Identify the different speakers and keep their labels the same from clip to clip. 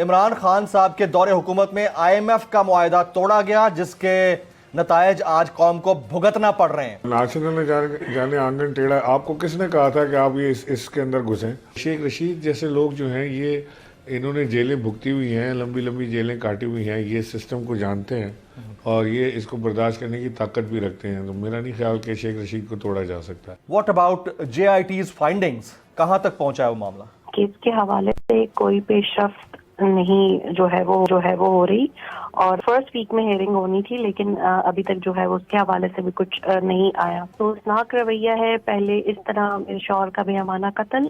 Speaker 1: عمران خان صاحب کے دور حکومت میں آئی ایم ایف کا معاہدہ توڑا گیا جس کے نتائج آج قوم کو بھگتنا پڑ رہے ہیں.
Speaker 2: ناشنل نے جانے آنگن ٹیڑھا. آپ کو کس نے کہا تھا کہ آپ یہ اس کے اندر گھسیں؟ شیخ رشید جیسے لوگ جو ہیں یہ انہوں نے جیلیں بھگتی ہوئی ہیں, لمبی لمبی جیلیں کاٹی ہوئی ہیں, یہ سسٹم کو جانتے ہیں اور یہ اس کو برداشت کرنے کی طاقت بھی رکھتے ہیں. تو میرا نہیں خیال کہ شیخ رشید کو توڑا جا سکتا ہے.
Speaker 1: What about J I Ts findings, کہاں تک پہنچا ہے وہ معاملہ؟
Speaker 3: کیس کے حوالے سے کوئی پیش رفت نہیں جو ہے وہ ہو رہی, اور فرسٹ ویک میں ہیئرنگ ہونی تھی لیکن ابھی تک جو ہے وہ اس کے حوالے سے بھی کچھ نہیں آیا. تو افسوسناک رویہ ہے, پہلے اس طرح میرے شوہر کا بے امانہ قتل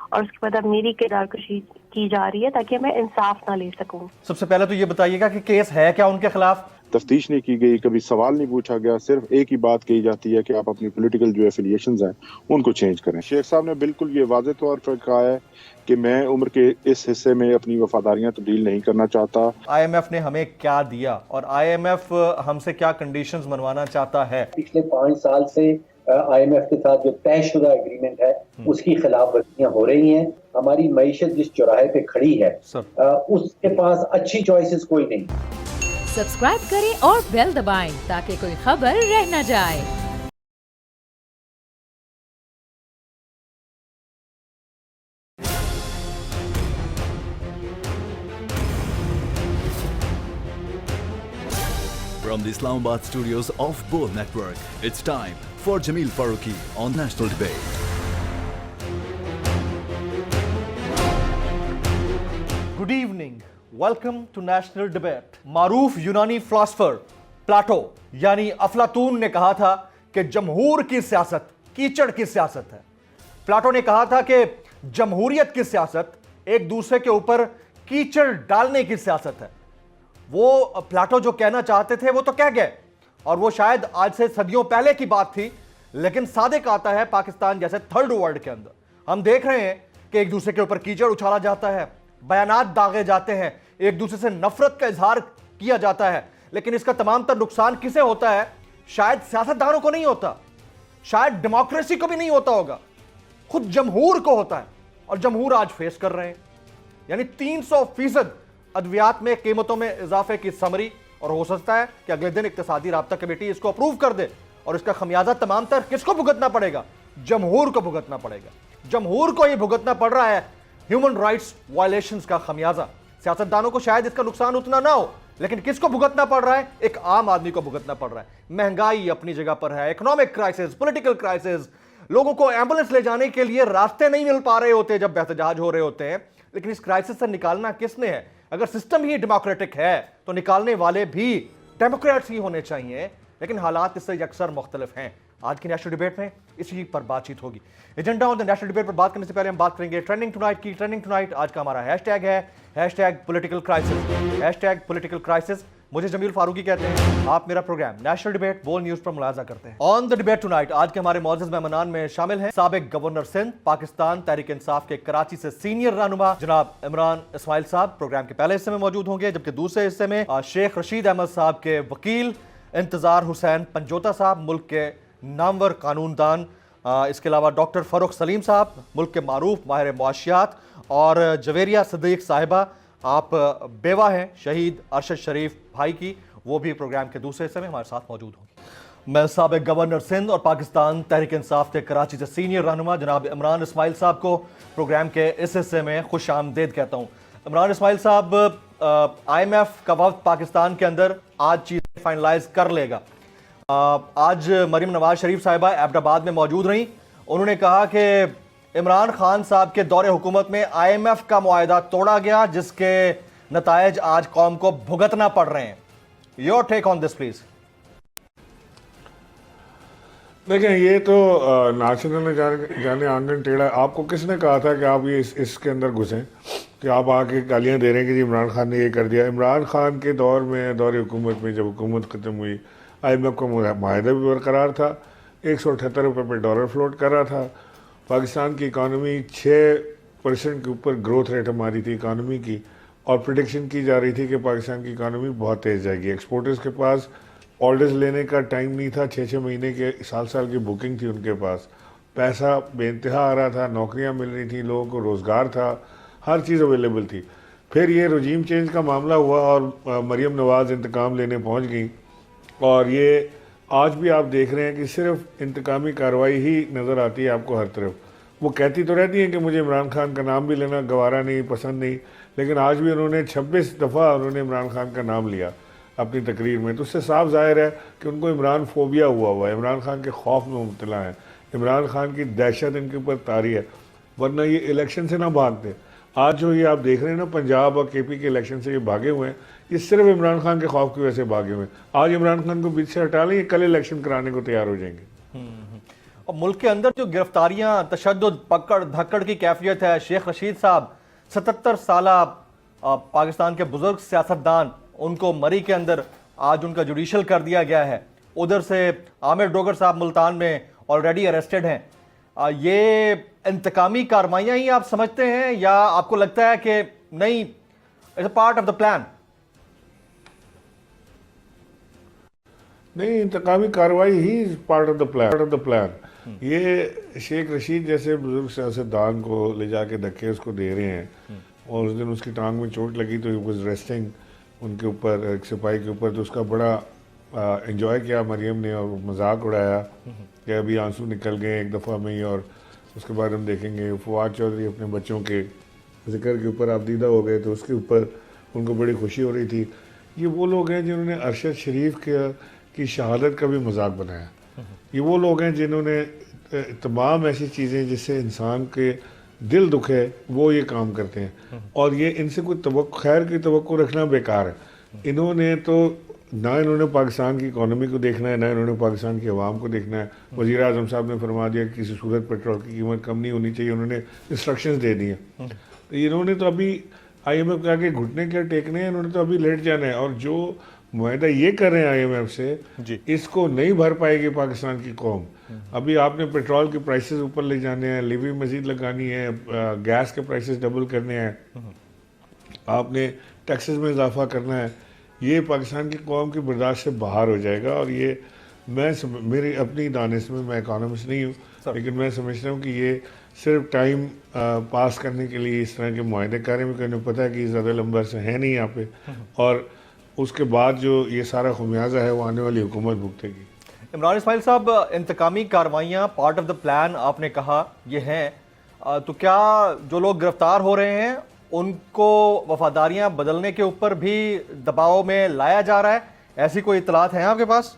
Speaker 3: اور اس کے بعد اب میری کردار کشی کی جا رہی ہے تاکہ میں انصاف نہ لے سکوں.
Speaker 1: سب سے پہلے تو یہ بتائیے گا کہ کیس ہے کیا ان کے خلاف؟
Speaker 4: تفتیش نہیں کی گئی, کبھی سوال نہیں پوچھا گیا, صرف ایک ہی بات کہی جاتی ہے کہ آپ اپنی پولیٹیکل جو ایفیلیشنز ہیں ان کو چینج کریں. شیخ صاحب نے بالکل یہ واضح طور پر کہا ہے کہ میں عمر کے اس حصے میں اپنی وفاداریاں تبدیل نہیں کرنا چاہتا.
Speaker 1: آئی ایم ایف نے ہمیں کیا دیا اور آئی ایم ایف ہم سے کیا کنڈیشنز منوانا چاہتا ہے؟
Speaker 5: پچھلے 5 سال سے آئی ایم ایف کے ساتھ جو طے شدہ ایگریمنٹ ہے اس کی خلاف ورزیاں ہو رہی ہیں. ہماری معیشت جس چوراہے پہ کھڑی ہے اس کے پاس اچھی چوائسز کوئی نہیں.
Speaker 6: سبسکرائب کریں اور بیل دبائیں تاکہ کوئی خبر رہ نہ جائے.
Speaker 7: From the Islamabad studios of Bol Network, it's time for Jameel Farooqi on National Debate.
Speaker 1: Good evening. Welcome to National Debate. معروف یونانی فلاسفر پلاٹو یعنی افلاطون نے کہا تھا کہ جمہور کی سیاست کیچڑ کی سیاست ہے. پلاٹو نے کہا تھا کہ جمہوریت کی سیاست ایک دوسرے کے اوپر کیچڑ ڈالنے کی سیاست ہے. وہ پلاٹو جو کہنا چاہتے تھے وہ تو کہہ گئے, اور وہ شاید آج سے صدیوں پہلے کی بات تھی, لیکن صادق آتا ہے پاکستان جیسے تھرڈ ورلڈ کے اندر. ہم دیکھ رہے ہیں کہ ایک دوسرے کے اوپر کیچڑ اچھالا جاتا ہے, بیانات داغے جاتے ہیں, ایک دوسرے سے نفرت کا اظہار کیا جاتا ہے, لیکن اس کا تمام تر نقصان کسے ہوتا ہے؟ شاید سیاستدانوں کو نہیں ہوتا, شاید ڈیموکریسی کو بھی نہیں ہوتا ہوگا, خود جمہور کو ہوتا ہے. اور جمہور آج فیس کر رہے ہیں, یعنی 300% ادویات میں قیمتوں میں اضافے کی سمری, اور ہو سکتا ہے کہ اگلے دن اقتصادی رابطہ کمیٹی اس کو اپروو کر دے, اور اس کا خمیازہ تمام تر کس کو بھگتنا پڑے گا؟ جمہور کو بھگتنا پڑے گا. جمہور کو یہ بھگتنا پڑ رہا ہے ہیومن رائٹس وائلیشنز کا خمیازہ. سیاستدانوں کو شاید اس کا نقصان اتنا نہ ہو, لیکن کس کو بھگتنا پڑ رہا ہے؟ ایک عام آدمی کو بھگتنا پڑ رہا ہے. مہنگائی اپنی جگہ پر ہے, اکنامک کرائسس, پولیٹیکل کرائسس, لوگوں کو ایمبولینس لے جانے کے لیے راستے نہیں مل پا رہے ہوتے جب احتجاج ہو رہے ہوتے ہیں. لیکن اس کرائسس سے نکالنا کس نے ہے؟ اگر سسٹم ہی ڈیموکریٹک ہے تو نکالنے والے بھی ڈیموکریٹس ہی ہونے چاہیے, لیکن حالات اس سے یکسر مختلف ہیں. آج کی نیشنل ڈیبیٹ میں اسی پر بات چیت ہوگی. ایجنڈا آن دی نیشنل ڈیبیٹ پر بات کرنے سے پہلے ہم بات کریں گے ٹرینڈنگ ٹونائٹ کی. ٹرینڈنگ ٹونائٹ آج کا ہمارا ہیش ٹیگ ہے, hash tag political crisis. Hash tag political crisis. مجھے جمیل فاروقی کہتے ہیں. آپ میرا پروگرام نیشنل ڈیبیٹ بول نیوز پر ملاحظہ کرتے ہیں. آن دی ڈیبیٹ ٹونائٹ آج کے ہمارے معزز مہمانان میں شامل ہیں سابق گورنر سندھ, پاکستان تحریک انصاف کے کراچی سے سینئر رہنما جناب عمران اسماعیل صاحب پروگرام کے پہلے حصے میں موجود ہوں گے, جبکہ دوسرے حصے میں شیخ رشید احمد صاحب کے وکیل انتظار حسین پنجوتا صاحب, ملک کے نامور قانون دان, اس کے علاوہ ڈاکٹر فروخ سلیم صاحب, ملک کے معروف ماہر معاشیات, اور جویریہ صدیق صاحبہ, آپ بیوہ ہیں شہید ارشد شریف بھائی کی, وہ بھی پروگرام کے دوسرے حصے میں ہمارے ساتھ موجود ہوں گے. میں سابق گورنر سندھ اور پاکستان تحریک انصاف کے کراچی سے سینئر رہنما جناب عمران اسماعیل صاحب کو پروگرام کے اس حصے میں خوش آمدید کہتا ہوں. عمران اسماعیل صاحب, آئی ایم ایف کا وفد پاکستان کے اندر آج چیزیں فائنلائز کر لے گا. آج مریم نواز شریف صاحبہ ایبٹ آباد میں موجود رہیں. انہوں نے کہا کہ عمران خان صاحب کے دور حکومت میں آئی ایم ایف کا معاہدہ توڑا گیا جس کے نتائج آج قوم کو بھگتنا پڑ رہے ہیں. Your take on this please.
Speaker 2: دیکھیں, یہ تو ناشنل نے جانے آنگن ٹیڑھا. آپ کو کس نے کہا تھا کہ آپ یہ اس کے اندر گھسیں, کہ آپ آ کے گالیاں دے رہے ہیں کہ جی عمران خان نے یہ کر دیا؟ عمران خان کے دور میں, دور حکومت میں, جب حکومت ختم ہوئی, آئی ایم ایف کا معاہدہ بھی برقرار تھا, 178 روپے پہ ڈالر فلوٹ کر رہا تھا. پاکستان کی اکانومی 6% کے اوپر گروتھ ریٹ ہماری تھی اکانومی کی, اور پریڈکشن کی جا رہی تھی کہ پاکستان کی اکانومی بہت تیز جائے گی. ایکسپورٹرز کے پاس آرڈرز لینے کا ٹائم نہیں تھا, 6 مہینے کے سال کی بکنگ تھی ان کے پاس. پیسہ بے انتہا آ رہا تھا, نوکریاں مل رہی تھیں, لوگوں کو روزگار تھا, ہر چیز اویلیبل تھی. پھر یہ رجیم چینج کا معاملہ ہوا اور مریم نواز انتقام لینے پہنچ گئیں، اور یہ آج بھی آپ دیکھ رہے ہیں کہ صرف انتقامی کارروائی ہی نظر آتی ہے آپ کو ہر طرف. وہ کہتی تو رہتی ہیں کہ مجھے عمران خان کا نام بھی لینا گوارا نہیں، پسند نہیں، لیکن آج بھی انہوں نے 26 دفعہ انہوں نے عمران خان کا نام لیا اپنی تقریر میں. تو اس سے صاف ظاہر ہے کہ ان کو عمران فوبیا ہوا ہے، عمران خان کے خوف میں مبتلا ہیں، عمران خان کی دہشت ان کے اوپر طاری ہے، ورنہ یہ الیکشن سے نہ بھاگتے. آج جو یہ آپ دیکھ رہے ہیں نا پنجاب اور کے پی کے الیکشن سے یہ بھاگے ہوئے ہیں، یہ صرف عمران خان کے خوف کی وجہ سے بھاگے ہوئے ہیں. آج عمران خان کو بیچ سے ہٹا لیں، یہ کل الیکشن کرانے کو تیار ہو جائیں گے.
Speaker 1: اور ملک کے اندر جو گرفتاریاں، تشدد، پکڑ دھکڑ کی کیفیت ہے، شیخ رشید صاحب 77 سالہ پاکستان کے بزرگ سیاستدان، ان کو مری کے اندر آج ان کا جوڈیشل کر دیا گیا ہے. ادھر سے عامر ڈوگر صاحب ملتان میں آلریڈی اریسٹڈ ہیں. یہ انتقامی کارروائیاں ہی آپ سمجھتے ہیں یا آپ کو لگتا ہے کہ نہیں it's a part of the plan?
Speaker 2: نہیں، انتقامی کارروائی ہی پارٹ آف دا پلان. یہ شیخ رشید جیسے بزرگ سیاستدان کو لے جا کے دھکے اس کو دے رہے ہیں، اور اس دن اس کی ٹانگ میں چوٹ لگی تو ہی واز ریسٹنگ ان کے اوپر، ایک سپاہی کے اوپر، تو اس کا بڑا انجوائے کیا مریم نے اور مذاق اڑایا کہ ابھی آنسو نکل گئے ایک دفعہ میں ہی. اور اس کے بعد ہم دیکھیں گے فواد چودھری اپنے بچوں کے ذکر کے اوپر آبدیدہ ہو گئے تو اس کے اوپر ان کو بڑی خوشی ہو رہی تھی. یہ وہ لوگ ہیں جنہوں نے ارشد شریف کی شہادت کا بھی مذاق بنایا. یہ وہ لوگ ہیں جنہوں نے تمام ایسی چیزیں جس سے انسان کے دل دکھے وہ یہ کام کرتے ہیں، اور یہ ان سے کوئی خیر کی توقع رکھنا بیکار ہے. انہوں نے تو نہ انہوں نے پاکستان کی اکانومی کو دیکھنا ہے، نہ انہوں نے پاکستان کی عوام کو دیکھنا ہے. وزیر اعظم صاحب نے فرما دیا کہ کسی صورت پیٹرول کی قیمت کم نہیں ہونی چاہیے، انہوں نے انسٹرکشنز دے دی ہیں. تو انہوں نے تو ابھی آئی ایم ایف کے آگے گھٹنے کیا ٹیکنے ہیں، انہوں نے تو ابھی لیٹ جانا ہے. اور جو معاہدہ یہ کر رہے ہیں آئی ایم ایف سے، اس کو نہیں بھر پائے گی پاکستان کی قوم. ابھی آپ نے پیٹرول کے پرائسز اوپر لے جانے ہیں، لیوی مزید لگانی ہے، گیس کے پرائسز ڈبل کرنے ہیں، آپ نے ٹیکسز میں اضافہ کرنا ہے. یہ پاکستان کی قوم کی برداشت سے باہر ہو جائے گا. اور یہ میری اپنی دانش میں اکانومسٹ نہیں ہوں، لیکن میں سمجھتا ہوں کہ یہ صرف ٹائم پاس کرنے کے لیے اس طرح کے معاہدے کر رہے ہیں، کیونکہ انہیں پتہ ہے کہ یہ زیادہ لمبا عرصہ ہے نہیں یہاں پہ، اور اس کے بعد جو یہ سارا خمیازہ ہے وہ آنے والی حکومت بھگتے گی.
Speaker 1: عمران اسماعیل صاحب، انتقامی کارروائیاں پارٹ آف دا پلان آپ نے کہا یہ ہیں، تو کیا جو لوگ گرفتار ہو رہے ہیں ان کو وفاداریاں بدلنے کے اوپر بھی دباؤ میں لایا جا رہا ہے؟ ایسی کوئی اطلاعات ہیں آپ کے پاس؟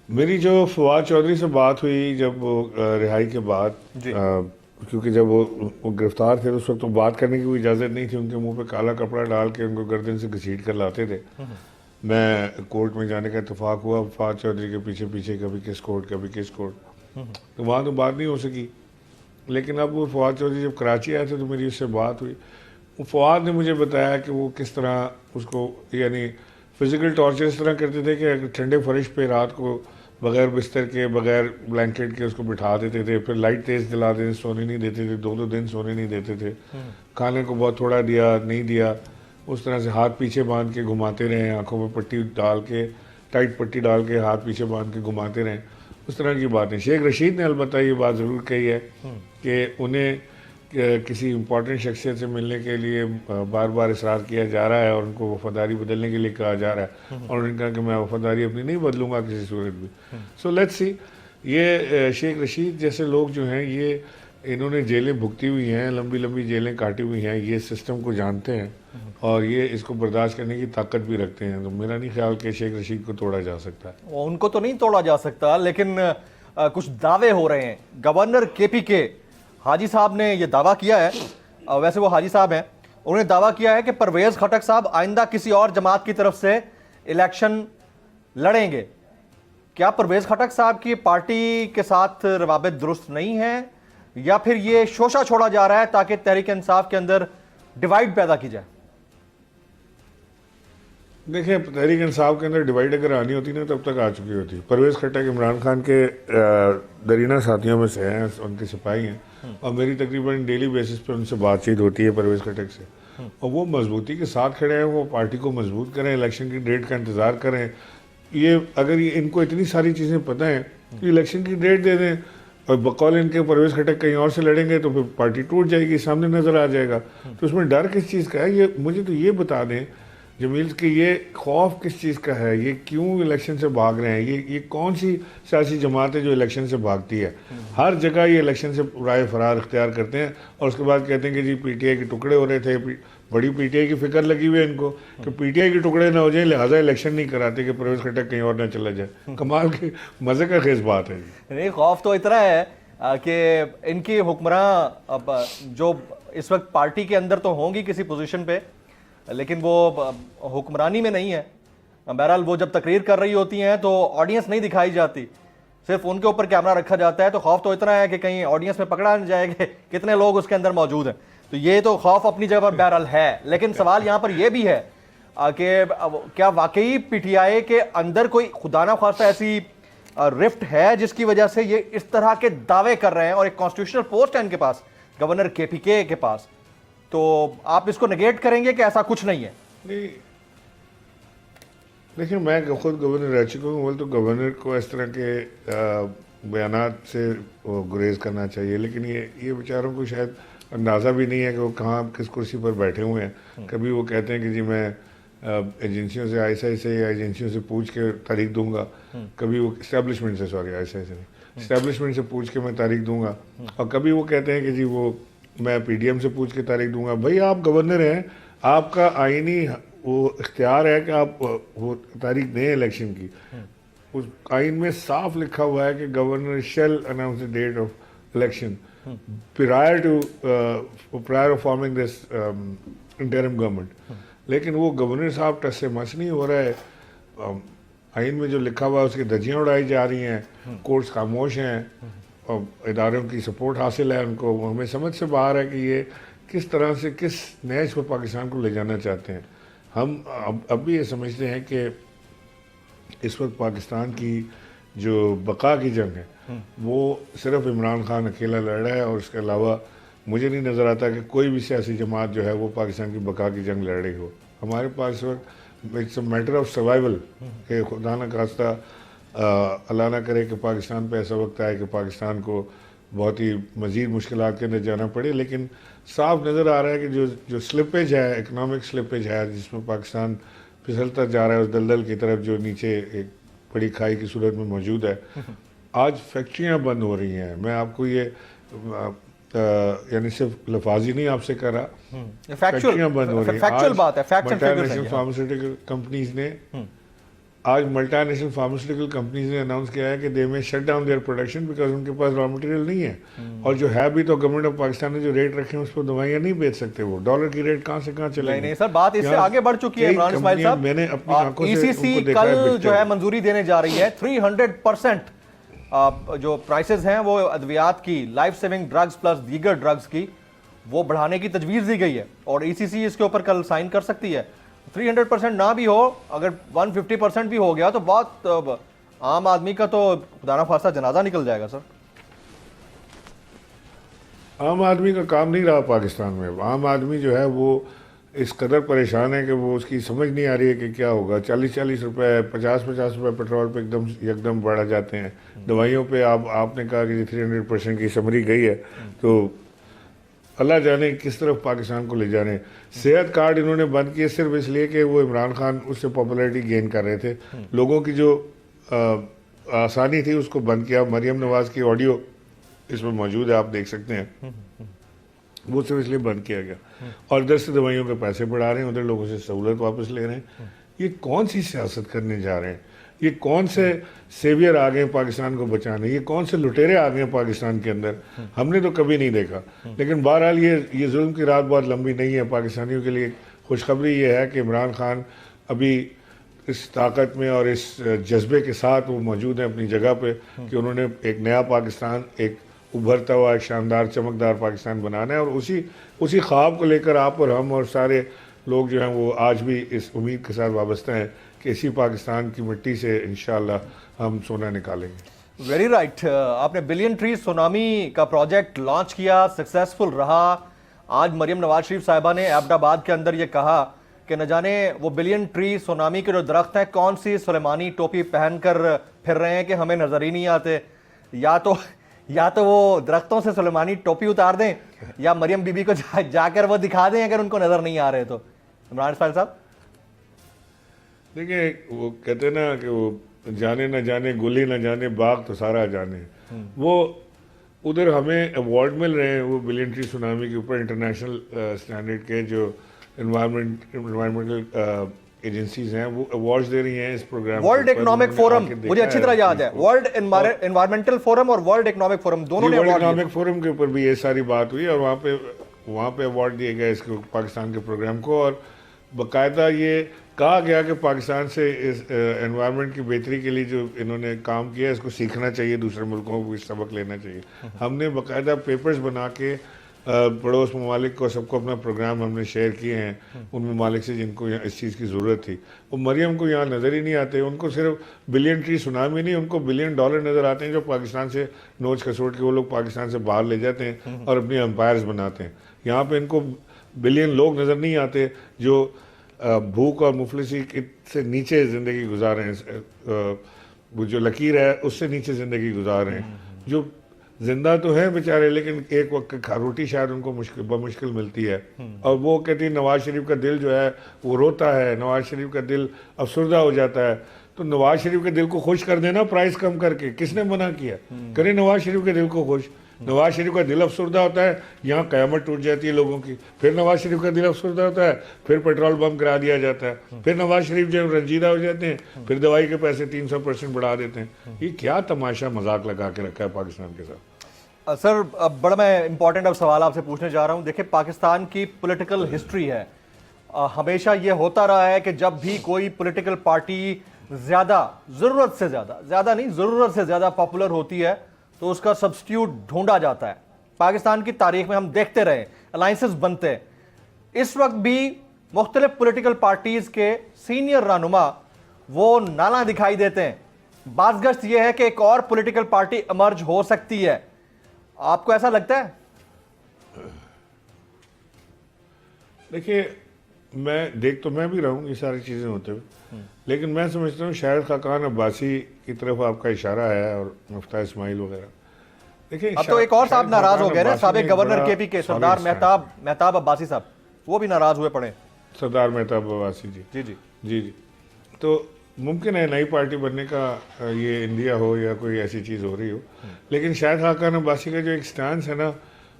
Speaker 2: میری جو فواد چودھری سے بات ہوئی جب وہ رہائی کے بعد، کیونکہ جب وہ گرفتار تھے اس وقت تو بات کرنے کی کوئی اجازت نہیں تھی، ان کے منہ پہ کالا کپڑا ڈال کے ان کو گردن سے گھسیٹ کر لاتے تھے. میں کورٹ میں جانے کا اتفاق ہوا فواد چودھری کے پیچھے پیچھے، کبھی کس کورٹ کبھی کس کورٹ، تو وہاں تو بات نہیں ہو سکی. لیکن اب وہ فواد چودھری جب کراچی آئے تھے تو میری اس سے بات ہوئی. فواد نے مجھے بتایا کہ وہ کس طرح اس کو یعنی فزیکل ٹارچر اس طرح کرتے تھے کہ ٹھنڈے فرش پہ رات کو بغیر بستر کے بغیر بلینکٹ کے اس کو بٹھا دیتے تھے، پھر لائٹ تیز جلا دیتے، سونے نہیں دیتے تھے، 2 دن سونے نہیں دیتے تھے، کھانے کو بہت تھوڑا دیا نہیں دیا، اس طرح سے ہاتھ پیچھے باندھ کے گھماتے رہے، آنکھوں میں پٹی ڈال کے ٹائٹ پٹی ڈال کے ہاتھ پیچھے باندھ کے گھماتے رہیں، اس طرح کی باتیں. شیخ رشید نے البتہ یہ بات ضرور کہی ہے کہ انہیں کسی امپورٹنٹ شخصیت سے ملنے کے لیے بار بار اصرار کیا جا رہا ہے اور ان کو وفاداری بدلنے کے لیے کہا جا رہا ہے، اور انہوں نے کہا کہ میں وفاداری اپنی نہیں بدلوں گا کسی صورت بھی. So let's see. یہ شیخ رشید جیسے لوگ جو ہیں یہ انہوں نے جیلیں بھگتی ہوئی ہیں، لمبی لمبی جیلیں کاٹی ہوئی ہیں، یہ سسٹم کو جانتے ہیں اور یہ اس کو برداشت کرنے کی طاقت بھی رکھتے ہیں. تو میرا نہیں خیال کہ شیخ رشید کو توڑا جا سکتا ہے.
Speaker 1: ان کو تو نہیں توڑا جا سکتا، لیکن کچھ دعوے ہو رہے ہیں. گورنر کے پی کے حاجی صاحب نے یہ دعویٰ کیا ہے، ویسے وہ حاجی صاحب ہیں، انہوں نے دعویٰ کیا ہے کہ پرویز خٹک صاحب آئندہ کسی اور جماعت کی طرف سے الیکشن لڑیں گے. کیا پرویز خٹک صاحب کی پارٹی کے ساتھ روابط درست نہیں ہیں، یا پھر یہ شوشہ چھوڑا جا رہا ہے تاکہ تحریک انصاف کے اندر ڈیوائیڈ پیدا کی جائے؟
Speaker 2: دیکھیں، تحریک انصاف کے اندر ڈیوائیڈ اگر آنی ہوتی نا تب تک آ چکی ہوتی. پرویز خٹک عمران خان کے درینہ ساتھیوں میں سے ہیں، ان کے سپاہی ہیں، اور میری تقریباً ڈیلی بیسس پہ ان سے بات چیت ہوتی ہے پرویز خٹک سے، اور وہ مضبوطی کے ساتھ کھڑے ہیں. وہ پارٹی کو مضبوط کریں، الیکشن کی ڈیٹ کا انتظار کریں. یہ اگر ان کو اتنی ساری چیزیں پتہ ہیں، الیکشن کی ڈیٹ دے دیں، اور بقول ان کے پرویز خٹک کہیں اور سے لڑیں گے تو پھر پارٹی ٹوٹ جائے گی, سامنے نظر آ جائے گا. تو اس میں ڈر کس چیز کا ہے؟ یہ مجھے تو یہ بتا دیں جمیل کہ یہ خوف کس چیز کا ہے, یہ کیوں الیکشن سے بھاگ رہے ہیں, یہ کون سی سیاسی جماعت ہے جو الیکشن سے بھاگتی ہے؟ ہر جگہ یہ الیکشن سے رائے فرار اختیار کرتے ہیں اور اس کے بعد کہتے ہیں کہ جی پی ٹی آئی کے ٹکڑے ہو رہے تھے, بڑی پی ٹی آئی کی فکر لگی ہوئی ہے ان کو کہ پی ٹی آئی کے ٹکڑے نہ ہو جائیں, لہٰذا الیکشن نہیں کراتے کہ پرویز خٹک کہیں اور نہ چلا جائے. کمال کی مزے کا خیز بات ہے.
Speaker 1: نہیں, خوف تو اتنا ہے کہ ان کی حکمراں جو اس وقت پارٹی کے اندر تو ہوں گی کسی پوزیشن پہ, لیکن وہ حکمرانی میں نہیں ہے. بہرحال وہ جب تقریر کر رہی ہوتی ہیں تو آڈینس نہیں دکھائی جاتی, صرف ان کے اوپر کیمرہ رکھا جاتا ہے. تو خوف تو اتنا ہے کہ کہیں آڈینس میں پکڑا نہ جائے کہ کتنے لوگ اس کے اندر موجود ہیں. تو یہ تو خوف اپنی جگہ پر بہرحال ہے, لیکن سوال یہاں پر یہ بھی ہے کہ کیا واقعی پی ٹی آئی کے اندر کوئی خدا نہ خواستہ ایسی رفٹ ہے جس کی وجہ سے یہ اس طرح کے دعوے کر رہے ہیں, اور ایک کانسٹیٹیوشنل پوسٹ ہے ان کے پاس, گورنر کے پی کے کے پاس. تو آپ اس کو نگیٹ کریں گے کہ ایسا کچھ نہیں ہے؟
Speaker 2: نہیں دیکھیں, میں خود گورنر رہ چکا ہوں, تو گورنر کو اس طرح کے بیانات سے گریز کرنا چاہیے, لیکن یہ بیچاروں کو شاید اندازہ بھی نہیں ہے کہ وہ کہاں کس کرسی پر بیٹھے ہوئے ہیں. کبھی وہ کہتے ہیں کہ جی میں ایجنسیوں سے آئی ایس آئی سے یا ایجنسیوں سے پوچھ کے تاریخ دوں گا, کبھی وہ اسٹیبلشمنٹ سے, سوری آئی ایس آئی سے نہیں, اسٹیبلشمنٹ سے پوچھ کے میں تاریخ دوں گا, اور کبھی وہ کہتے ہیں کہ جی وہ میں پی ڈی ایم سے پوچھ کے تاریخ دوں گا. بھائی آپ گورنر ہیں, آپ کا آئینی وہ اختیار ہے کہ آپ وہ تاریخ دیں الیکشن کی. اس آئین میں صاف لکھا ہوا ہے کہ governor shell announce the debt of election prior of forming this interim government. لیکن وہ گورنر صاحب ٹس سے مس نہیں ہو رہا ہے. آئین میں جو لکھا ہوا ہے اس کی دھجیاں اڑائی جا رہی ہیں, کورٹس خاموش ہیں, اور اداروں کی سپورٹ حاصل ہے ان کو. ہمیں سمجھ سے باہر ہے کہ یہ کس طرح سے کس نیچ پر پاکستان کو لے جانا چاہتے ہیں. ہم اب بھی یہ سمجھتے ہیں کہ اس وقت پاکستان کی جو بقا کی جنگ ہے وہ صرف عمران خان اکیلا لڑ رہا ہے, اور اس کے علاوہ مجھے نہیں نظر آتا کہ کوئی بھی سیاسی جماعت جو ہے وہ پاکستان کی بقا کی جنگ لڑ رہی ہو. ہمارے پاس اس وقت it's a matter of survival کہ خدا نہ خواستہ اللہ نہ کرے کہ پاکستان پہ ایسا وقت آئے کہ پاکستان کو بہت ہی مزید مشکلات کے اندر جانا پڑے. لیکن صاف نظر آ رہا ہے کہ جو سلپیج ہے, اکنامک سلپیج ہے, جس میں پاکستان پھسلتا جا رہا ہے اس دلدل کی طرف جو نیچے ایک بڑی کھائی کی صورت میں موجود ہے. آج فیکٹریاں بند ہو رہی ہیں. میں آپ کو یہ یعنی صرف لفاظی نہیں آپ سے کہہ رہا, فیکٹریاں بند ہو رہی ہیں. ملٹی نیشنل فارماسیوٹیکل کمپنیز نے اناؤنس کیا ہے کہ دے میں shut down their production because ان کے پاس را مٹیریل نہیں ہے. اور جو ہے بھی تو گورنمنٹ آف پاکستان نے جو ریٹ رکھے ہیں اس پر دوائیاں نہیں بیچ سکتے. وہ ڈالر کی ریٹ کہاں سے کہاں چلے گی.
Speaker 1: نہیں سر, بات اس سے آگے بڑھ چکی ہے عمران اسماعیل صاحب.
Speaker 2: میں نے اپنی آنکھوں سے
Speaker 1: ای سی سی کل جو ہے منظوری دینے جا رہی ہے 300% جو پرائسز ہیں وہ ادویات کی, لائف سیونگ ڈرگز پلس دیگر ڈرگز کی, وہ بڑھانے کی تجویز دی گئی ہے, اور ای سی سی اس کے اوپر کل سائن کر سکتی ہے. 300% نہ بھی ہو, اگر 150% بھی ہو گیا تو بہت عام آدمی کا تو خدا نہ خواستہ جنازہ نکل جائے گا. سر
Speaker 2: عام آدمی کا کام نہیں رہا پاکستان میں. عام آدمی جو ہے وہ اس قدر پریشان ہے کہ وہ اس کی سمجھ نہیں آ رہی ہے کہ کیا ہوگا. 40 روپے 50 روپے پیٹرول پہ یکدم بڑھا جاتے ہیں. دوائیوں پہ آپ نے کہا کہ 300% کی سمری گئی ہے, تو اللہ جانے کس طرف پاکستان کو لے جانے. صحت کارڈ انہوں نے بند کیے صرف اس لیے کہ وہ عمران خان اس سے پاپولیرٹی گین کر رہے تھے. لوگوں کی جو آسانی تھی اس کو بند کیا. مریم نواز کی آڈیو اس میں موجود ہے, آپ دیکھ سکتے ہیں. وہ صرف اس لیے بند کیا گیا, اور ادھر سے دوائیوں کے پیسے بڑھا رہے ہیں, ادھر لوگوں سے سہولت واپس لے رہے ہیں. یہ کون سی سیاست کرنے جا رہے ہیں؟ یہ کون سے سیویئر آ گئے پاکستان کو بچانے؟ یہ کون سے لٹیرے آ گئے پاکستان کے اندر؟ ہم نے تو کبھی نہیں دیکھا. لیکن بہرحال یہ ظلم کی رات بہت لمبی نہیں ہے. پاکستانیوں کے لیے خوشخبری یہ ہے کہ عمران خان ابھی اس طاقت میں اور اس جذبے کے ساتھ وہ موجود ہیں اپنی جگہ پہ کہ انہوں نے ایک نیا پاکستان, ایک ابھرتا ہوا ایک شاندار چمکدار پاکستان بنانا ہے. اور اسی خواب کو لے کر آپ اور ہم اور سارے لوگ جو ہیں وہ آج بھی اس امید کے ساتھ وابستہ ہیں کہ اسی پاکستان کی مٹی سے انشاءاللہ ہم سونا نکالیں گے.
Speaker 1: Very right. آپ نے بلین ٹری سونامی کا پروجیکٹ لانچ کیا, سکسیسفل رہا. آج مریم نواز شریف صاحبہ نے ایبٹ آباد کے اندر یہ کہا کہ نہ جانے وہ بلین ٹری سونامی کے جو درخت ہیں کون سی سلیمانی ٹوپی پہن کر پھر رہے ہیں کہ ہمیں نظر ہی نہیں آتے, یا تو یا تو وہ درختوں سے سلیمانی ٹوپی اتار دیں یا مریم بی بی کو جا کر وہ دکھا دیں اگر ان کو نظر نہیں آ رہے تو. عمران اسماعیل صاحب
Speaker 2: دیکھیں وہ کہتے ہیں نا کہ وہ جانے نہ جانے گلی نہ جانے باغ تو سارا جانے. وہ ادھر ہمیں ایوارڈ مل رہے ہیں وہ بلین ٹری سونامی کے اوپر انٹرنیشنل اسٹینڈرڈ کے جو انوائرمنٹل ایجنسیز ہیں وہ ایوارڈز دے رہی ہیں اس پروگرام.
Speaker 1: ورلڈ اکنامک فورم مجھے اچھی طرح یاد ہے, ورلڈ انوائرمنٹل فورم اور ورلڈ اکنامک فورم دونوں نے
Speaker 2: ورلڈ اکنامک فورم کے اوپر بھی یہ ساری بات ہوئی اور وہاں پہ ایوارڈ دیے گئے اس کو پاکستان کے پروگرام کو. اور باقاعدہ یہ کہا گیا کہ پاکستان سے اس انوائرمنٹ کی بہتری کے لیے جو انہوں نے کام کیا اس کو سیکھنا چاہیے, دوسرے ملکوں کو سبق لینا چاہیے. ہم نے باقاعدہ پیپرز بنا کے پڑوس ممالک کو سب کو اپنا پروگرام ہم نے شیئر کیے ہیں ان ممالک سے جن کو اس چیز کی ضرورت تھی. وہ مریم کو یہاں نظر ہی نہیں آتے, ان کو صرف بلین ٹری سونامی نہیں, ان کو بلین ڈالر نظر آتے ہیں جو پاکستان سے نوچ کھسوٹ کے وہ لوگ پاکستان سے باہر لے جاتے ہیں اور اپنی امپائرز بناتے ہیں. یہاں پہ ان کو بلین لوگ نظر نہیں آتے جو بھوک اور مفلسی سے نیچے زندگی گزار رہے ہیں, وہ جو لکیر ہے اس سے نیچے زندگی گزار رہے ہیں, جو زندہ تو ہیں بیچارے لیکن ایک وقت روٹی شاید ان کو بمشکل ملتی ہے. اور وہ کہتی ہیں نواز شریف کا دل جو ہے وہ روتا ہے, نواز شریف کا دل افسردہ ہو جاتا ہے. تو نواز شریف کے دل کو خوش کر دینا پرائز کم کر کے, کس نے منع کیا؟ کرے نواز شریف کے دل کو خوش. نواز شریف کا دل افسردہ ہوتا ہے, یہاں قیامت ٹوٹ جاتی ہے لوگوں کی. پھر نواز شریف کا دل افسردہ ہوتا ہے, پھر پیٹرول بم کرا دیا جاتا ہے. پھر نواز شریف جب رنجیدہ ہو جاتے ہیں پھر دوائی کے پیسے 300% بڑھا دیتے ہیں. یہ کیا تماشا مذاق لگا کے رکھا ہے پاکستان کے ساتھ.
Speaker 1: سر بڑا میں امپورٹنٹ اب سوال آپ سے پوچھنے جا رہا ہوں. دیکھیں پاکستان کی پولیٹیکل ہسٹری ہے, ہمیشہ یہ ہوتا رہا ہے کہ جب بھی کوئی پولیٹیکل پارٹی ضرورت سے زیادہ پاپولر ہوتی ہے تو اس کا سبسٹیوٹ ڈھونڈا جاتا ہے. پاکستان کی تاریخ میں ہم دیکھتے رہے الائنسز بنتے ہیں. اس وقت بھی مختلف پولیٹیکل پارٹیز کے سینئر رہنما وہ نالاں دکھائی دیتے ہیں. بعض گشت یہ ہے کہ ایک اور پولیٹیکل پارٹی ایمرج ہو سکتی ہے. آپ کو ایسا لگتا ہے؟
Speaker 2: دیکھیے میں بھی رہا ہوں یہ ساری چیزیں ہوتے ہوئے, لیکن میں سمجھتا ہوں شاہد خاقان عباسی کی طرف آپ کا اشارہ ہے اور مفتاح اسماعیل وغیرہ. دیکھیں
Speaker 1: اب تو ایک اور صاحب ناراض ہو گئے نا, سابق گورنر کے پی کے سردار مہتاب عباسی صاحب, وہ بھی ناراض ہوئے پڑے.
Speaker 2: سردار مہتاب عباسی جی. تو ممکن ہے نئی پارٹی بننے کا یہ انڈیا ہو یا کوئی ایسی چیز ہو رہی ہو, لیکن شاہد خاقان عباسی کا جو ایک سٹانس ہے نا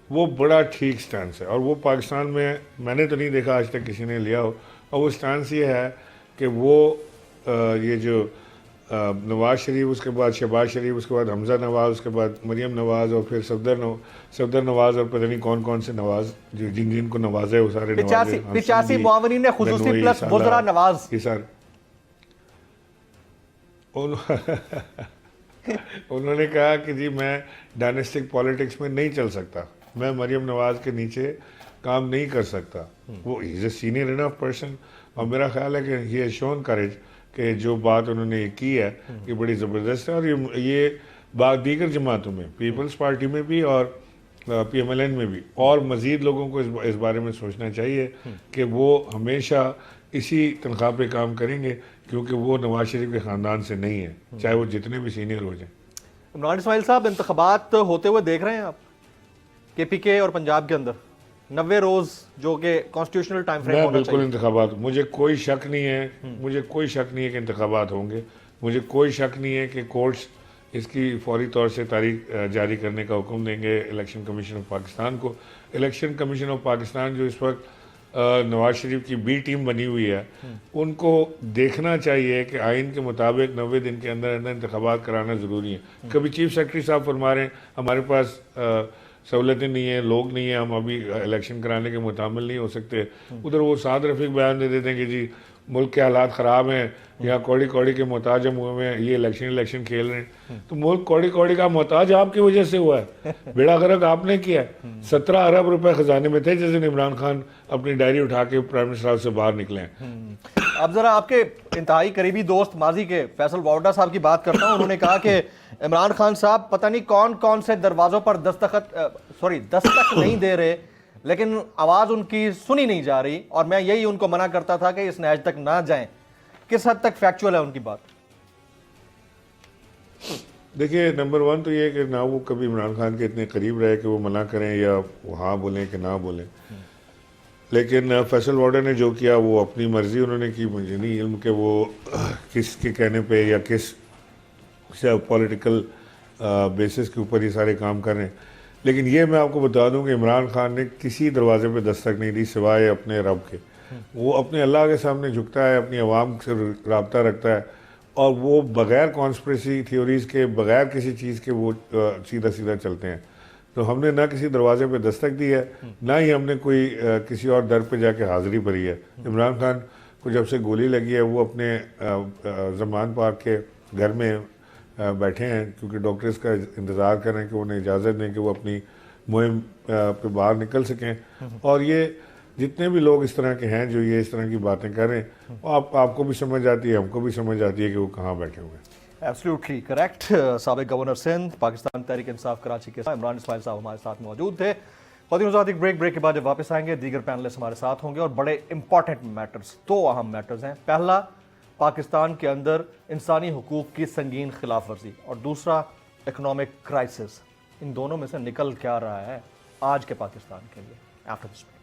Speaker 2: وہ بڑا ٹھیک سٹانس ہے. اور وہ پاکستان میں نے تو نہیں دیکھا آج تک کسی نے لیا ہو. اور وہ سٹانس یہ ہے کہ وہ یہ جو نواز شریف, اس کے بعد شہباز شریف, اس کے بعد حمزہ نواز, اس کے بعد مریم نواز, اور پھر صفدر نواز, اور پتہ نہیں کون کون سے نواز جن کو نوازے وہ سارے
Speaker 1: 85 معاونین خصوصی پلس وزراء نواز,
Speaker 2: یہ سارے انہوں نے کہا کہ جی میں ڈائنسٹک پالیٹکس میں نہیں چل سکتا, میں مریم نواز کے نیچے کام نہیں کر سکتا. وہ از اے سینئر انف پرسن, اور میرا خیال ہے کہ ہی ہیز شون کریج کہ جو بات انہوں نے کی ہے یہ بڑی زبردست ہے. اور یہ بات دیگر جماعتوں میں, پیپلز پارٹی میں بھی اور پی ایم ایل این میں بھی, اور مزید لوگوں کو اس بارے میں سوچنا چاہیے کہ وہ ہمیشہ اسی تنخواہ پہ کام کریں گے, کیونکہ وہ نواز شریف کے خاندان سے نہیں ہے, چاہے وہ جتنے بھی سینئر ہو جائیں.
Speaker 1: عمران اسماعیل صاحب انتخابات ہوتے ہوئے دیکھ رہے ہیں آپ کے پی کے اور پنجاب کے اندر 90 روز جو کہ کانسٹیٹیوشنل ٹائم فریم ہونا چاہیے.
Speaker 2: بالکل انتخابات, مجھے کوئی شک نہیں ہے کہ انتخابات ہوں گے. مجھے کوئی شک نہیں ہے کہ کورٹس اس کی فوری طور سے تاریخ جاری کرنے کا حکم دیں گے الیکشن کمیشن آف پاکستان کو. الیکشن کمیشن آف پاکستان جو اس وقت نواز شریف کی بی ٹیم بنی ہوئی ہے, ان کو دیکھنا چاہیے کہ آئین کے مطابق 90 دن کے اندر انتخابات کرانا ضروری ہے. کبھی چیف سیکرٹری صاحب فرما رہے ہیں ہمارے پاس سہولتیں نہیں ہیں, لوگ نہیں ہیں, ہم ابھی الیکشن کرانے کے متعامل نہیں ہو سکتے. ادھر وہ سعد رفیق بیان دے دیتے ہیں کہ جی ملک کے حالات خراب ہیں, یہاں کوڑی کے محتاج ہم ہوئے ہیں, یہ الیکشن کھیل رہے ہیں. تو ملک کوڑی کا محتاج آپ کی وجہ سے ہوا ہے, بیڑا غرق آپ نے کیا. 17 ارب روپے خزانے میں تھے جس دن عمران خان اپنی ڈائری اٹھا کے پرائم منسٹر ہاؤس سے باہر نکلے ہیں.
Speaker 1: اب ذرا آپ کے انتہائی قریبی دوست ماضی کے فیصل واوڈا صاحب کی بات کرتا ہوں. انہوں نے کہا کہ عمران خان صاحب پتہ نہیں کون سے دروازوں پر دستک نہیں دے رہے, لیکن آواز ان کی سنی نہیں جا رہی, اور میں یہی ان کو منع کرتا تھا کہ اس نہج تک نہ جائیں. کس حد تک فیکچول ہے ان کی بات؟
Speaker 2: دیکھیے نمبر ون تو یہ کہ نہ وہ کبھی عمران خان کے اتنے قریب رہے کہ وہ منع کریں یا وہ ہاں بولیں کہ نہ بولیں، لیکن فیصل وارڈر نے جو کیا وہ اپنی مرضی انہوں نے کی. مجھے نہیں علم کہ وہ کس کے کہنے پہ یا کس پولیٹیکل بیسس کے اوپر یہ سارے کام کر رہے ہیں. لیکن یہ میں آپ کو بتا دوں کہ عمران خان نے کسی دروازے پہ دستک نہیں دی سوائے اپنے رب کے. وہ اپنے اللہ کے سامنے جھکتا ہے، اپنی عوام سے رابطہ رکھتا ہے، اور وہ بغیر کانسپریسی تھیوریز کے، بغیر کسی چیز کے وہ سیدھا سیدھا چلتے ہیں. تو ہم نے نہ کسی دروازے پہ دستک دی ہے، نہ ہی ہم نے کوئی کسی اور در پہ جا کے حاضری بھری ہے. عمران خان کو جب سے گولی لگی ہے وہ اپنے زمان پارک کے گھر میں بیٹھے ہیں، کیونکہ ڈاکٹرز کا انتظار کر رہے ہیں کہ انہیں اجازت دیں کہ وہ اپنی مہم پہ باہر نکل سکیں. اور یہ جتنے بھی لوگ اس طرح کے ہیں جو یہ اس طرح کی باتیں کر رہے ہیں، آپ کو بھی سمجھ آتی ہے، ہم کو بھی سمجھ آتی ہے کہ وہ کہاں بیٹھے ہوئے ہیں.
Speaker 1: Absolutely correct. سابق گورنر سندھ پاکستان تحریک انصاف کراچی کے عمران اسماعیل صاحب ہمارے ساتھ موجود تھے. خواتین و حضرات، ایک بریک کے بعد جب واپس آئیں گے دیگر پینلسٹ ہمارے ساتھ ہوں گے اور بڑے امپورٹنٹ میٹرز، 2 اہم میٹرز ہیں. پہلا، پاکستان کے اندر انسانی حقوق کی سنگین خلاف ورزی، اور دوسرا اکنامک کرائسس. ان دونوں میں سے نکل کیا رہا ہے آج کے پاکستان کے لیے؟ After this break.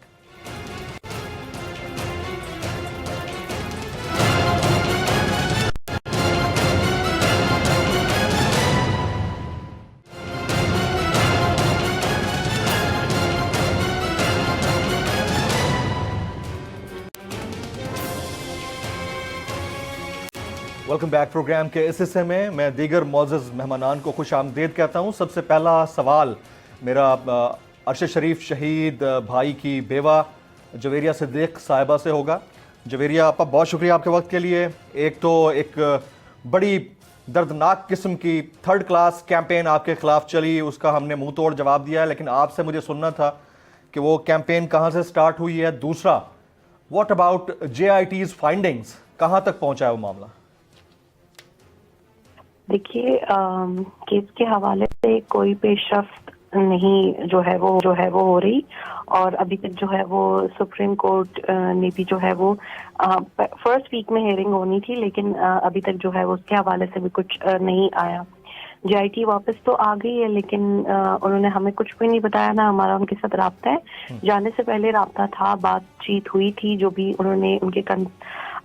Speaker 1: Welcome back. Programme کے اس حصے میں میں دیگر معزز مہمانان کو خوش آمدید کہتا ہوں. سب سے پہلا سوال میرا ارشد شریف شہید بھائی کی بیوہ جویریہ صدیق صاحبہ سے ہوگا. جویریہ آپا، بہت شکریہ آپ کے وقت کے لیے. ایک تو ایک بڑی دردناک قسم کی 3rd کلاس کیمپین آپ کے خلاف چلی، اس کا ہم نے منہ توڑ جواب دیا ہے، لیکن آپ سے مجھے سننا تھا کہ وہ کیمپین کہاں سے سٹارٹ ہوئی ہے. دوسرا، واٹ اباؤٹ JIT's فائنڈنگز، کہاں تک پہنچا ہے وہ معاملہ؟
Speaker 3: دیکھیے، کیس کے حوالے سے کوئی پیش رفت نہیں جو ہے وہ ہو رہی، اور ابھی تک جو ہے وہ سپریم کورٹ نے بھی جو ہے وہ فرسٹ ویک میں ہیئرنگ ہونی تھی، لیکن ابھی تک جو ہے وہ اس کے حوالے سے بھی کچھ نہیں آیا. JIT واپس تو آ گئی ہے، لیکن انہوں نے ہمیں کچھ بھی نہیں بتایا، نہ ہمارا ان کے ساتھ رابطہ ہے. جانے سے پہلے رابطہ تھا، بات چیت ہوئی تھی، جو بھی انہوں نے ان کے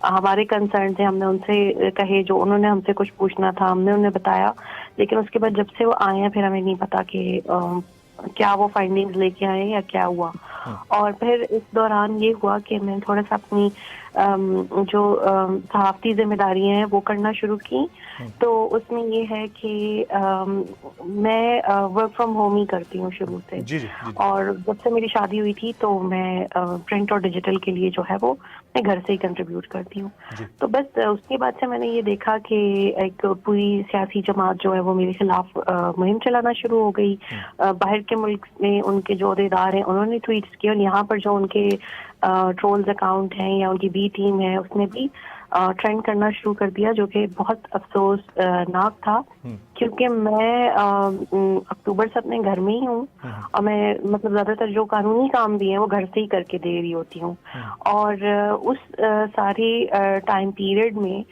Speaker 3: ہمارے کنسرن تھے ہم نے ان سے کہے، جو انہوں نے ہم سے کچھ پوچھنا تھا ہم نے انہیں بتایا. لیکن اس کے بعد جب سے وہ آئے ہیں پھر ہمیں نہیں پتا کہ کیا وہ فائنڈنگز لے کے آئے یا کیا ہوا. اور پھر اس دوران یہ ہوا کہ میں تھوڑا سا اپنی جو صحافتی ذمہ داریاں ہیں وہ کرنا شروع کی. تو اس میں یہ ہے کہ میں ورک فرام ہوم ہی کرتی ہوں شروع سے، اور جب سے میری شادی ہوئی تھی تو میں پرنٹ اور ڈیجیٹل کے لیے جو ہے وہ میں گھر سے ہی کنٹریبیوٹ کرتی ہوں. تو بس اس کے بعد سے میں نے یہ دیکھا کہ ایک پوری سیاسی جماعت جو ہے وہ میرے خلاف مہم چلانا شروع ہو گئی. باہر کے ملک میں ان کے جو عہدیدار ہیں انہوں نے ٹویٹس کیے، اور یہاں پر جو ان کے ٹرولز اکاؤنٹ ہیں یا ان کی بی ٹیم ہے اس نے بھی ٹرینڈ کرنا شروع کر دیا، جو کہ بہت افسوس ناک تھا. کیونکہ میں اکتوبر سے اپنے گھر میں ہی ہوں، اور میں مطلب زیادہ تر جو قانونی کام بھی ہیں وہ گھر سے ہی کر کے دے رہی ہوتی ہوں. اور اس ساری ٹائم پیریڈ میں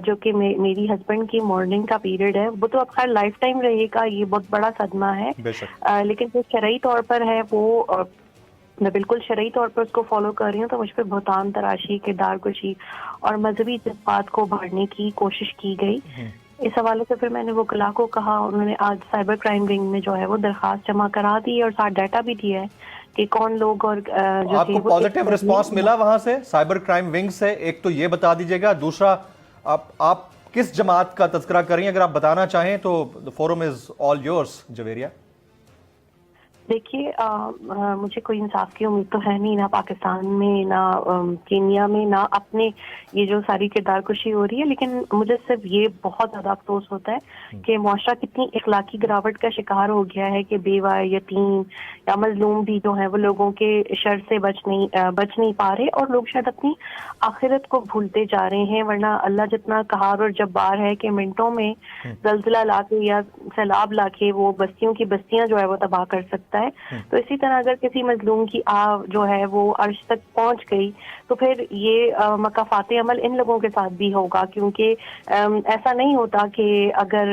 Speaker 3: جو کہ میری ہسبینڈ کی مارننگ کا پیریڈ ہے، وہ تو اب خیر لائف ٹائم رہے گا، یہ بہت بڑا صدمہ ہے. لیکن جو شرعی طور پر ہے وہ میں بالکل شرعی طور پر اس کو فالو کر رہی ہوں. تو مجھ پہ بہتان تراشی، کردار کشی اور مذہبی جذبات کو بھاڑنے کی کوشش کی گئی. اس حوالے سے پھر میں نے وکلاء کو کہا، انہوں نے آج سائبر کرائم ونگ میں جو ہے وہ درخواست جمع کرا دی اور ساتھ ڈیٹا بھی دیا ہے کہ کون لوگ اور
Speaker 1: آپ کو پازیٹیو رسپانس ملا وہاں سے سائبر کرائم ونگ سے؟ ایک تو یہ بتا دیجیے گا. دوسرا، آپ کس جماعت کا تذکرہ کر رہی ہیں؟ اگر آپ بتانا چاہیں تو the forum is all yours. Javeria,
Speaker 3: دیکھیے، مجھے کوئی انصاف کی امید تو ہے نہیں، نہ پاکستان میں، نہ کینیا میں، نہ اپنے یہ جو ساری کردار کشی ہو رہی ہے. لیکن مجھے صرف یہ بہت زیادہ افسوس ہوتا ہے کہ معاشرہ کتنی اخلاقی گراوٹ کا شکار ہو گیا ہے کہ بیوہ، یتیم یا مظلوم بھی جو ہیں وہ لوگوں کے شر سے بچ نہیں پا رہے، اور لوگ شاید اپنی آخرت کو بھولتے جا رہے ہیں. ورنہ اللہ جتنا قہار اور جبار ہے کہ منٹوں میں زلزلہ لا کے یا سیلاب لا کے وہ بستیوں کی بستیاں جو ہے وہ تباہ کر سکتا ہے. تو اسی طرح اگر کسی مظلوم کی جو ہے وہ عرش تک پہنچ گئی تو پھر یہ مکافات عمل ان لوگوں کے ساتھ بھی ہوگا. کیونکہ ایسا نہیں ہوتا کہ اگر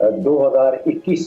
Speaker 5: 2019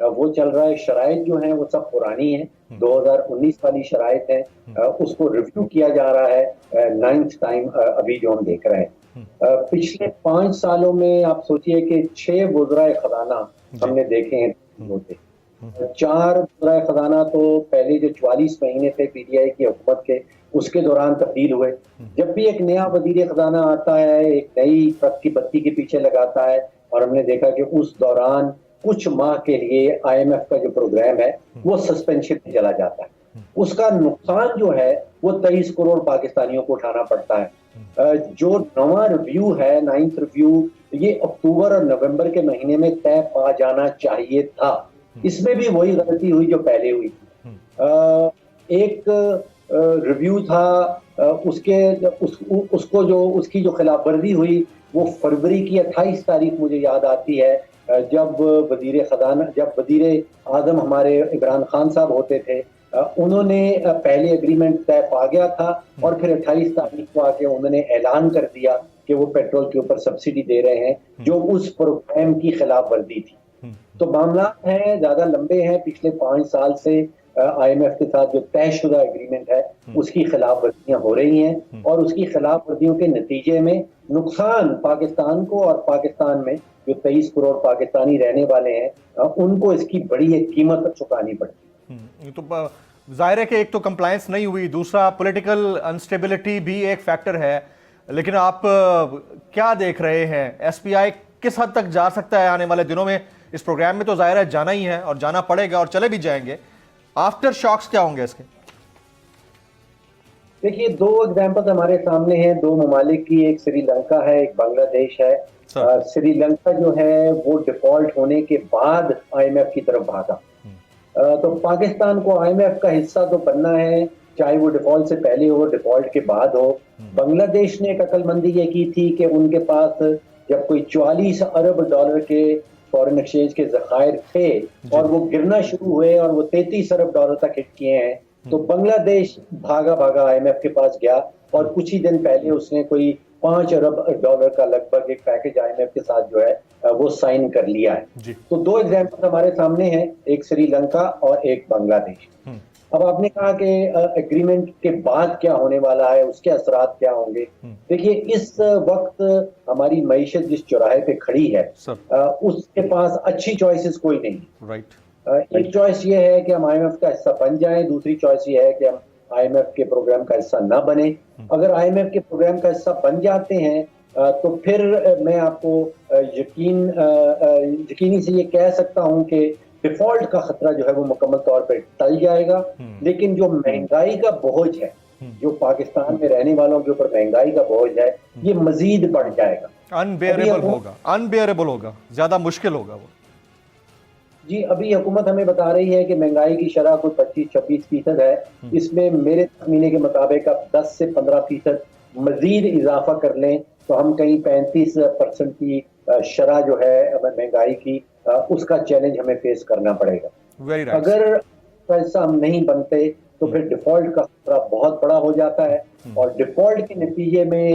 Speaker 5: وہ چل رہا ہے. شرائط جو ہیں وہ سب پرانی ہیں, 2019 والی شرائط ہیں. اس کو ریویو کیا جا رہا ہے 9th ٹائم ابھی جو ہم دیکھ رہے ہیں. پچھلے 5 سالوں میں آپ سوچئے کہ 6 وزرائے خزانہ ہم نے دیکھے ہیں ہوتے. 4 وزرائے خزانہ تو پہلے جو 44 مہینے تھے پی ٹی آئی کی حکومت کے, اس کے دوران تبدیل ہوئے. جب بھی ایک نیا وزیر خزانہ آتا ہے, ایک نئی ٹرک کی بتی کے پیچھے لگاتا ہے, اور ہم نے دیکھا کہ اس دوران کچھ ماہ کے لیے آئی ایم ایف کا جو پروگرام ہے وہ سسپینشن میں چلا جاتا ہے. اس کا نقصان جو ہے وہ 23 کروڑ پاکستانیوں کو اٹھانا پڑتا ہے. جو نواں ریویو ہے 9th ریویو, یہ اکتوبر اور نومبر کے مہینے میں طے پا جانا چاہیے تھا. اس میں بھی وہی غلطی ہوئی جو پہلے ہوئی تھی. ایک ریویو تھا, اس کو جو اس کی جو خلاف ورزی ہوئی وہ فروری کی 28 تاریخ مجھے یاد آتی ہے, جب وزیر خزانہ, جب وزیر اعظم ہمارے عمران خان صاحب ہوتے تھے, انہوں نے پہلے اگریمنٹ طے پا گیا تھا, اور پھر 28 تاریخ کو آ کے انہوں نے اعلان کر دیا کہ وہ پیٹرول کے اوپر سبسڈی دے رہے ہیں, جو اس پروگرام کی خلاف ورزی تھی. تو معاملات ہیں زیادہ لمبے ہیں. پچھلے 5 سال سے آئی ایم ایف کے ساتھ جو طے شدہ اگریمنٹ ہے اس کی خلاف ورزیاں ہو رہی ہیں, اور اس کی خلاف ورزیوں کے نتیجے میں نقصان پاکستان کو, اور پاکستان میں جو 23 کروڑ پاکستانی رہنے والے ہیں ان کو اس کی بڑی ایک قیمت چکانی پڑتی.
Speaker 1: تو ظاہر ہے کہ ایک تو کمپلائنس نہیں ہوئی, دوسرا پولیٹیکل انسٹیبلٹی بھی ایک فیکٹر ہے. لیکن آپ کیا دیکھ رہے ہیں, ایس پی آئی کس حد تک جا سکتا ہے آنے والے دنوں میں؟ اس پروگرام میں تو ظاہر ہے جانا ہی ہے اور جانا پڑے گا اور چلے بھی جائیں گے. آفٹر شاکس کیا ہوں گے اس کے؟
Speaker 5: دیکھیے 2 ایگزامپل ہمارے سامنے ہیں 2 ممالک کی, ایک سری لنکا ہے, ایک بنگلہ دیش ہے. سری لنکا جو ہے وہ ڈیفالٹ ہونے کے بعد آئی ایم ایف کی طرف بھاگا. تو پاکستان کو آئی ایم ایف کا حصہ تو بننا ہے, چاہے وہ ڈیفالٹ سے پہلے ہو ڈیفالٹ کے بعد ہو. بنگلہ دیش نے ایک عقل مندی یہ کی تھی کہ ان کے پاس جب کوئی 44 ارب ڈالر کے فورن ایکسچینج کے ذخائر تھے اور وہ گرنا شروع ہوئے اور وہ 33 ارب ڈالر تک ہٹ کیے ہیں, تو بنگلہ دیش بھاگا آئی ایم ایف کے پاس گیا, اور کچھ ہی دن پہلے اس نے کوئی 5 ارب ڈالر کا لگ بھگ ایک پیکج آئی ایم ایف کے ساتھ جو ہے وہ سائن کر لیا ہے. تو 2 ایگزامپل ہمارے سامنے ہیں, ایک سری لنکا اور ایک بنگلہ دیش. اب آپ نے کہا کہ ایگریمنٹ کے بعد کیا ہونے والا ہے, اس کے اثرات کیا ہوں گے. دیکھیے اس وقت ہماری معیشت جس چوراہے پہ کھڑی ہے اس کے پاس اچھی چوائسز کوئی نہیں. ایک چوائس یہ ہے کہ ہم آئی ایم ایف کا حصہ بن جائیں, دوسری چوائس یہ ہے کہ ہم آئی ایم ایف کے پروگرام کا حصہ نہ بنے. اگر آئی ایم ایف کے پروگرام کا حصہ بن جاتے ہیں تو پھر میں آپ کو یقینی سے یہ کہہ سکتا ہوں کہ ڈیفالٹ کا خطرہ جو ہے وہ مکمل طور پہ ٹل جائے گا. لیکن جو مہنگائی کا بوجھ ہے, جو پاکستان میں رہنے والوں کے اوپر مہنگائی کا بوجھ ہے, یہ مزید بڑھ جائے گا,
Speaker 1: انبیئریبل ہوگا, زیادہ مشکل ہوگا وہ.
Speaker 5: جی ابھی حکومت ہمیں بتا رہی ہے کہ مہنگائی کی شرح کوئی 25-26% ہے. اس میں میرے تخمینے کے مطابق اب 10 سے 15% مزید اضافہ کر لیں تو ہم کہیں 35% کی شرح جو ہے مہنگائی کی, اس کا چیلنج ہمیں فیس کرنا پڑے گا. اگر ایسا ہم نہیں بنتے تو پھر ڈیفالٹ کا خطرہ بہت بڑا ہو جاتا ہے, اور ڈیفالٹ کے نتیجے میں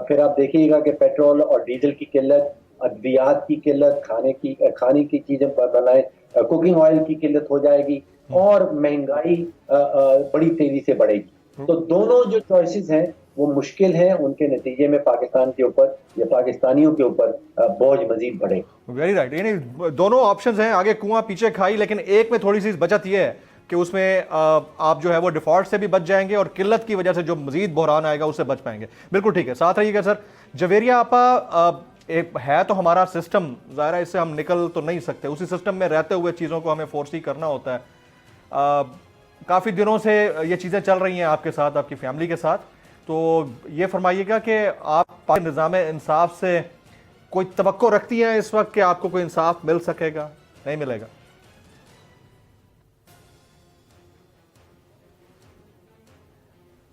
Speaker 5: پھر آپ دیکھیے گا کہ پیٹرول اور ڈیزل کی قلت, ادویات کی قلت, کھانے کی چیزیں بنائیں, کوکنگ آئل کی قلت ہو جائے گی, اور مہنگائی بڑی تیزی سے بڑھے گی. تو دونوں جو چوائسز ہیں وہ مشکل ہیں, ان کے نتیجے میں پاکستان کے اوپر یا پاکستانیوں کے اوپر بوجھ مزید بڑھے.
Speaker 1: ویری رائٹ, یعنی دونوں آپشنز ہیں, آگے کنواں پیچھے کھائی, لیکن ایک میں تھوڑی سی بچت یہ ہے کہ اس میں آپ جو ہے وہ ڈیفالٹ سے بھی بچ جائیں گے, اور قلت کی وجہ سے جو مزید بحران آئے گا اس سے بچ پائیں گے. بالکل ٹھیک ہے, ساتھ رہیے گا. سر جویریہ آپا, ہے تو ہمارا سسٹم, ظاہر ہے اس سے ہم نکل تو نہیں سکتے, اسی سسٹم میں رہتے ہوئے چیزوں کو ہمیں فورسی کرنا ہوتا ہے. کافی دنوں سے یہ چیزیں چل رہی ہیں آپ کے ساتھ, آپ کی فیملی کے ساتھ, تو یہ فرمائیے گا کہ آپ نظام انصاف سے کوئی توقع رکھتی ہیں اس وقت کہ آپ کو کوئی انصاف مل سکے گا, نہیں ملے گا؟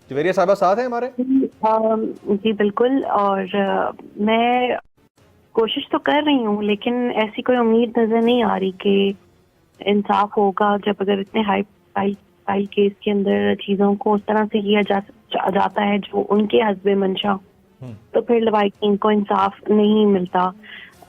Speaker 1: جویریہ صاحبہ ساتھ ہیں ہمارے؟
Speaker 3: جی بالکل, اور میں کوشش تو کر رہی ہوں, لیکن ایسی کوئی امید نظر نہیں آ رہی کہ انصاف ہوگا جب اگر اتنے ہائی فائل کیس کے اندر چیزوں کو اس طرح سے کیا جاتا ہے جو ان کے حسب منشا, تو پھر لوائقین کو انصاف نہیں ملتا.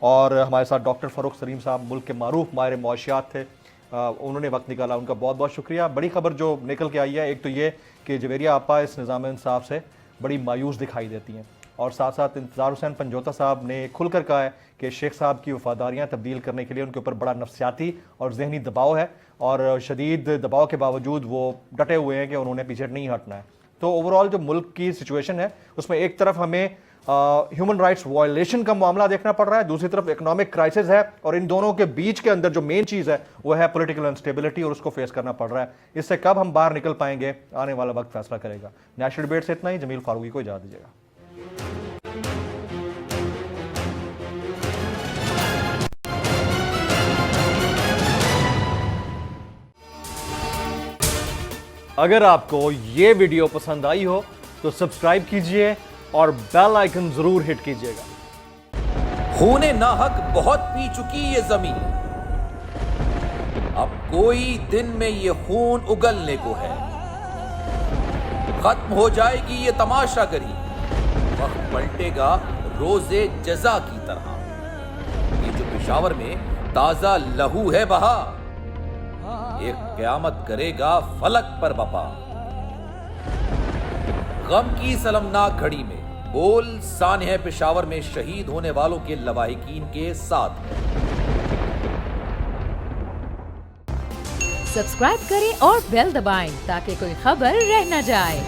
Speaker 1: اور ہمارے ساتھ ڈاکٹر فاروق سلیم صاحب ملک کے معروف ماہر معاشیات تھے، انہوں نے وقت نکالا، ان کا بہت بہت شکریہ۔ بڑی خبر جو نکل کے آئی ہے، ایک تو یہ کہ جویریہ آپا اس نظام انصاف سے بڑی مایوس دکھائی دیتی ہیں، اور ساتھ ساتھ انتظار حسین پنجوتا صاحب نے کھل کر کہا ہے کہ شیخ صاحب کی وفاداریاں تبدیل کرنے کے لیے ان کے اوپر بڑا نفسیاتی اور ذہنی دباؤ ہے، اور شدید دباؤ کے باوجود وہ ڈٹے ہوئے ہیں کہ انہوں نے پیچھے نہیں ہٹنا ہے۔ تو اوورال جو ملک کی سچویشن ہے اس میں ایک طرف ہمیں ہیومن رائٹس وائلیشن کا معاملہ دیکھنا پڑ رہا ہے، دوسری طرف اکنامک کرائسس ہے، اور ان دونوں کے بیچ کے اندر جو مین چیز ہے وہ ہے پولیٹیکل انسٹیبلٹی، اور اس کو فیس کرنا پڑ رہا ہے۔ اس سے کب ہم باہر نکل پائیں گے آنے والا وقت فیصلہ کرے گا۔ نیشنل ڈیبیٹ سے اتنا ہی، جمیل فاروقی کو اجازت دیجیے گا۔ اگر آپ کو یہ ویڈیو پسند آئی ہو تو سبسکرائب کیجئے اور بیل آئیکن ضرور ہٹ کیجئے گا۔
Speaker 8: خون ناحق بہت پی چکی یہ زمین، اب کوئی دن میں یہ خون اگلنے کو ہے، ختم ہو جائے گی یہ تماشا گری، وقت پلٹے گا روزے جزا کی طرح۔ یہ جو پشاور میں تازہ لہو ہے بہا، ایک قیامت کرے گا فلک پر بپا۔ غم کی سلمناک گھڑی میں بول سانحہ پشاور میں شہید ہونے والوں کے لواحقین کے ساتھ ہے۔
Speaker 6: سبسکرائب کریں اور بیل دبائیں تاکہ کوئی خبر رہ نہ جائے۔